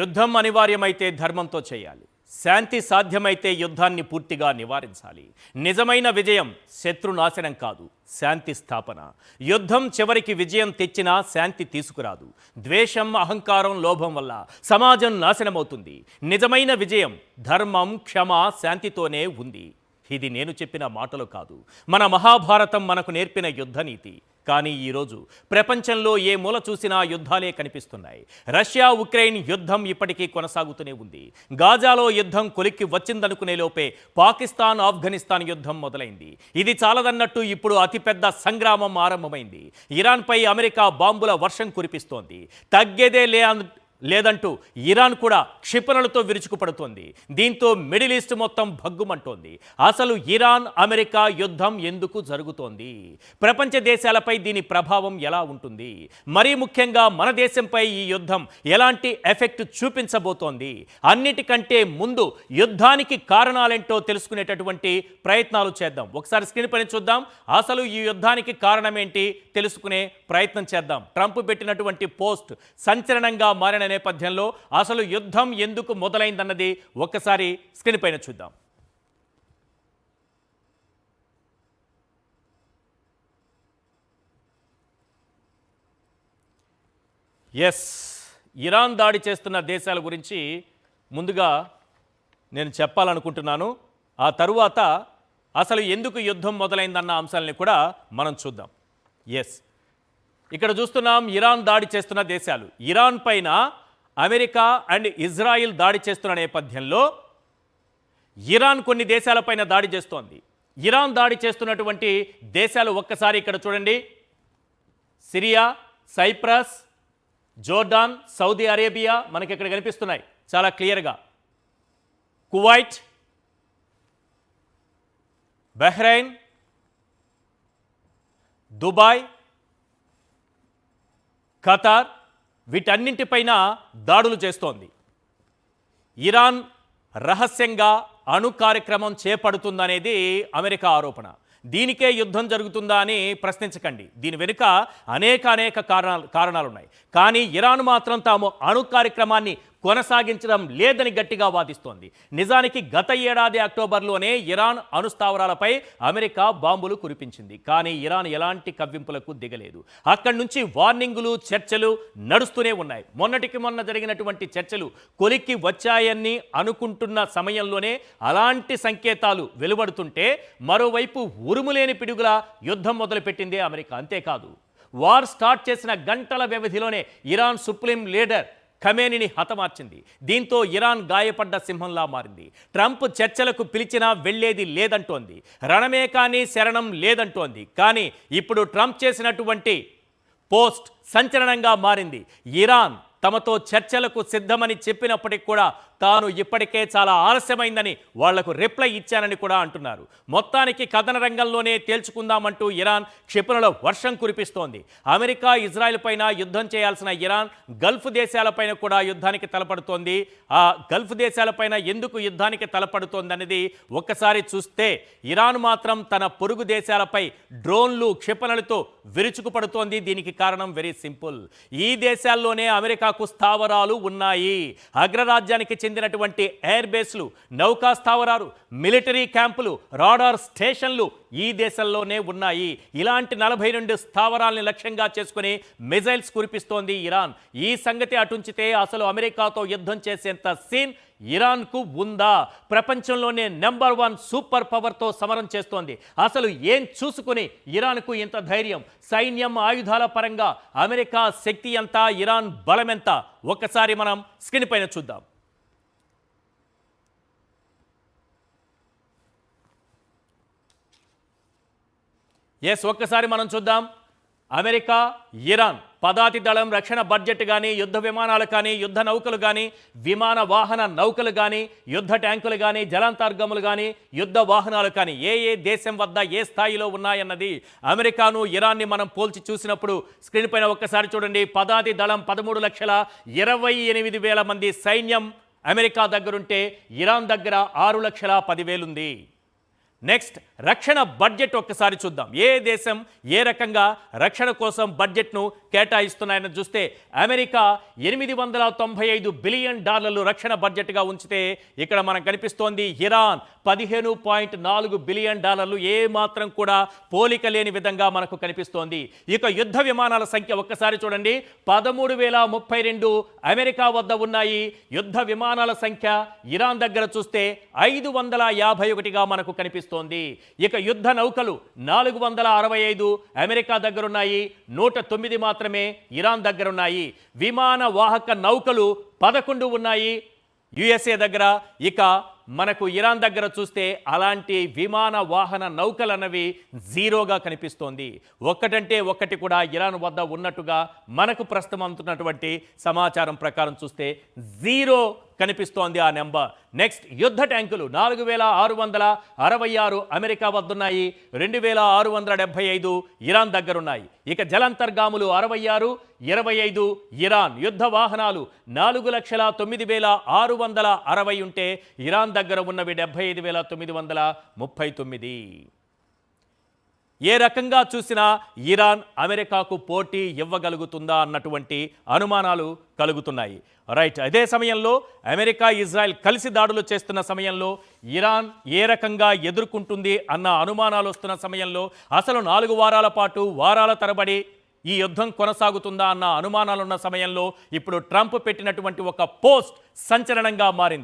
యుద్ధం అనివార్యమైతే ధర్మంతో చేయాలి. శాంతి సాధ్యమైతే యుద్ధాన్ని పూర్తిగా నివారించాలి. నిజమైన విజయం శత్రునాశనం కాదు, శాంతి స్థాపన. యుద్ధం చివరికి విజయం తెచ్చినా శాంతి తీసుకురాదు. ద్వేషం, అహంకారం, లోభం వల్ల సమాజం నాశనమవుతుంది. నిజమైన విజయం ధర్మం, క్షమ, శాంతితోనే ఉంది. ఇది నేను చెప్పిన మాటలు కాదు, మన మహాభారతం మనకు నేర్పిన యుద్ధనీతి. కానీ ఈరోజు ప్రపంచంలో ఏ మూల చూసినా యుద్ధాలే కనిపిస్తున్నాయి. రష్యా ఉక్రెయిన్ యుద్ధం ఇప్పటికీ కొనసాగుతూనే ఉంది. గాజాలో యుద్ధం కొలిక్కి వచ్చిందనుకునే లోపే పాకిస్తాన్ ఆఫ్ఘనిస్తాన్ యుద్ధం మొదలైంది. ఇది చాలదన్నట్టు ఇప్పుడు అతిపెద్ద సంగ్రామం ఆరంభమైంది. ఇరాన్పై అమెరికా బాంబుల వర్షం కురిపిస్తోంది. తగ్గేదే లేదంటూ ఇరాన్ కూడా క్షిపణులతో విరుచుకుపడుతోంది. దీంతో మిడిల్ ఈస్ట్ మొత్తం భగ్గుమంటోంది. అసలు ఇరాన్ అమెరికా యుద్ధం ఎందుకు జరుగుతోంది? ప్రపంచ దేశాలపై దీని ప్రభావం ఎలా ఉంటుంది? మరీ ముఖ్యంగా మన దేశంపై ఈ యుద్ధం ఎలాంటి ఎఫెక్ట్ చూపించబోతోంది? అన్నిటికంటే ముందు యుద్ధానికి కారణాలేంటో తెలుసుకునేటటువంటి ప్రయత్నాలు చేద్దాం. ఒకసారి స్క్రీన్ పైన చూద్దాం. అసలు ఈ యుద్ధానికి కారణం ఏంటి తెలుసుకునే ప్రయత్నం చేద్దాం. ట్రంప్ పెట్టినటువంటి పోస్ట్ సంచలనంగా మారిన నేపథ్యంలో అసలు యుద్ధం ఎందుకు మొదలైందన్నది ఒక్కసారి స్క్రీన్ పైన చూద్దాం. ఇరాన్ దాడి చేస్తున్న దేశాల గురించి ముందుగా నేను చెప్పాలనుకుంటున్నాను. ఆ తరువాత అసలు ఎందుకు యుద్ధం మొదలైందన్న అంశాలని కూడా మనం చూద్దాం. ఇక్కడ చూస్తున్నాం ఇరాన్ దాడి చేస్తున్న దేశాలు. ఇరాన్ పైన అమెరికా అండ్ ఇజ్రాయిల్ దాడి చేస్తున్న నేపథ్యంలో ఇరాన్ కొన్ని దేశాలపైన దాడి చేస్తోంది. ఇరాన్ దాడి చేస్తున్నటువంటి దేశాలు ఒక్కసారి ఇక్కడ చూడండి. Syria, Cyprus, Jordan, Saudi Arabia మనకి ఇక్కడ కనిపిస్తున్నాయి చాలా క్లియర్గా. కువైట్, బహ్రెయిన్, దుబాయ్, ఖతార్, వీటన్నింటిపైన దాడులు చేస్తోంది. ఇరాన్ రహస్యంగా అణు కార్యక్రమం చేపడుతుందనేది అమెరికా ఆరోపణ. దీనికే యుద్ధం జరుగుతుందా అని ప్రశ్నించకండి. దీని వెనుక అనేక కారణాలున్నాయి. కానీ ఇరాన్ మాత్రం తాము అణు కార్యక్రమాన్ని కొనసాగించడం లేదని గట్టిగా వాదిస్తోంది. నిజానికి గత ఏడాది అక్టోబర్లోనే ఇరాన్ అణుస్థావరాలపై అమెరికా బాంబులు కురిపించింది. కానీ ఇరాన్ ఎలాంటి కవ్వింపులకు దిగలేదు. అక్కడి నుంచి వార్నింగులు, చర్చలు నడుస్తూనే ఉన్నాయి. మొన్నటికి మొన్న జరిగినటువంటి చర్చలు కొలిక్కి వచ్చాయని అనుకుంటున్న సమయంలోనే అలాంటి సంకేతాలు వెలువడుతుంటే మరోవైపు ఉరుములేని పిడుగుల యుద్ధం మొదలుపెట్టింది అమెరికా. అంతేకాదు, వార్ స్టార్ట్ చేసిన గంటల వ్యవధిలోనే ఇరాన్ సుప్రీం లీడర్ ఖమేనీని హతమార్చింది. దీంతో ఇరాన్ గాయపడ్డ సింహంలా మారింది. ట్రంప్ చర్చలకు పిలిచినా వెళ్లేది లేదంటోంది. రణమే కానీ శరణం లేదంటోంది. కానీ ఇప్పుడు ట్రంప్ చేసినటువంటి పోస్ట్ సంచలనంగా మారింది. ఇరాన్ తమతో చర్చలకు సిద్ధమని చెప్పినప్పటికీ కూడా తాను ఇప్పటికే చాలా ఆలస్యమైందని వాళ్లకు రిప్లై ఇచ్చానని కూడా అంటున్నారు. మొత్తానికి కథన రంగంలోనే తేల్చుకుందామంటూ ఇరాన్ క్షిపణుల వర్షం కురిపిస్తోంది. అమెరికా, ఇజ్రాయెల్ పైన యుద్ధం చేయాల్సిన ఇరాన్ గల్ఫ్ దేశాలపైన కూడా యుద్ధానికి తలపడుతోంది. ఆ గల్ఫ్ దేశాలపైన ఎందుకు యుద్ధానికి తలపడుతోంది అనేది ఒక్కసారి చూస్తే ఇరాన్ మాత్రం తన పొరుగు దేశాలపై డ్రోన్లు, క్షిపణులతో విరుచుకుపడుతోంది. దీనికి కారణం వెరీ సింపుల్. ఈ దేశాల్లోనే అమెరికాకు స్థావరాలు ఉన్నాయి. అగ్రరాజ్యానికి చెందినటువంటి ఎయిర్ బేస్లు, నౌకా స్థావరాలు, మిలిటరీ క్యాంపులు, రాడార్ స్టేషన్లు ఈ దేశంలోనే ఉన్నాయి. ఇలాంటి 42 స్థావరాలని లక్ష్యంగా చేసుకుని మిజైల్స్ కురిపిస్తోంది ఇరాన్. ఈ సంగతి అటుంచితే అసలు అమెరికాతో యుద్ధం చేసేంత సీన్ ఇరాన్కు ఉందా? ప్రపంచంలోనే నెంబర్ 1 సూపర్ పవర్తో సమరం చేస్తోంది. అసలు ఏం చూసుకుని ఇరాన్కు ఇంత ధైర్యం? సైన్యం, ఆయుధాల పరంగా అమెరికా శక్తి ఎంత, ఇరాన్ బలం ఎంత? ఒక్కసారి మనం స్క్రీన్ పైన చూద్దాం. ఒక్కసారి మనం చూద్దాం. అమెరికా, ఇరాన్ పదాతి దళం, రక్షణ బడ్జెట్ కానీ, యుద్ధ విమానాలు కానీ, యుద్ధ నౌకలు కానీ, విమాన వాహన నౌకలు కానీ, యుద్ధ ట్యాంకులు కానీ, జలాంతర్గములు కానీ, యుద్ధ వాహనాలు కానీ ఏ దేశం వద్ద ఏ స్థాయిలో ఉన్నాయన్నది అమెరికాను, ఇరాన్ని మనం పోల్చి చూసినప్పుడు స్క్రీన్ పైన ఒక్కసారి చూడండి. పదాతి దళం 13,28,000 మంది సైన్యం అమెరికా దగ్గరుంటే ఇరాన్ దగ్గర 6,10,000 ఉంది. నెక్స్ట్ రక్షణ బడ్జెట్ ఒక్కసారి చూద్దాం. ఏ దేశం ఏ రకంగా రక్షణ కోసం బడ్జెట్ను కేటాయిస్తున్నాయని చూస్తే అమెరికా $895 బిలియన్ రక్షణ బడ్జెట్గా ఉంచితే ఇక్కడ మనకు కనిపిస్తోంది ఇరాన్ $15.4 బిలియన్ ఏ మాత్రం కూడా పోలిక లేని విధంగా మనకు కనిపిస్తోంది. ఇక యుద్ధ విమానాల సంఖ్య ఒక్కసారి చూడండి, 13,032 అమెరికా వద్ద ఉన్నాయి. యుద్ధ విమానాల సంఖ్య ఇరాన్ దగ్గర చూస్తే 551గా మనకు కనిపిస్తోంది. ఇక యుద్ధ నౌకలు 465 అమెరికా దగ్గర ఉన్నాయి, 109 మాత్రమే ఇరాన్ దగ్గర ఉన్నాయి. విమాన వాహక నౌకలు 11 ఉన్నాయి యుఎస్ఏ దగ్గర. ఇక మనకు ఇరాన్ దగ్గర చూస్తే అలాంటి విమాన వాహన నౌకలు అన్నవి జీరోగా కనిపిస్తోంది. ఒక్కటంటే ఒక్కటి కూడా ఇరాన్ వద్ద ఉన్నట్టుగా మనకు ప్రస్తుతం అందుతున్నటువంటి సమాచారం ప్రకారం చూస్తే జీరో కనిపిస్తోంది ఆ నెంబర్. నెక్స్ట్ యుద్ధ ట్యాంకులు 4,666 అమెరికా వద్ద ఉన్నాయి, 2,675 ఇరాన్ దగ్గరున్నాయి. ఇక జలంతర్గాములు 66, 25 ఇరాన్. యుద్ధ వాహనాలు 4,09,660 ఉంటే ఇరాన్ దగ్గర ఉన్నవి 75,939. ఏ రకంగా చూసినా ఇరాన్ అమెరికాకు పోటీ ఇవ్వగలుగుతుందా అన్నటువంటి అనుమానాలు కలుగుతున్నాయి. రైట్. అదే సమయంలో అమెరికా ఇజ్రాయెల్ కలిసి దాడులు చేస్తున్న సమయంలో ఇరాన్ ఏ రకంగా ఎదుర్కొంటుంది అన్న అనుమానాలు వస్తున్న సమయంలో అసలు 4 వారాల పాటు వారాల తరబడి ఈ యుద్ధం కొనసాగుతుందా అన్న అనుమానాలున్న సమయంలో ఇప్పుడు ట్రంప్ పెట్టినటువంటి ఒక పోస్ట్ సంచలనంగా మారింది.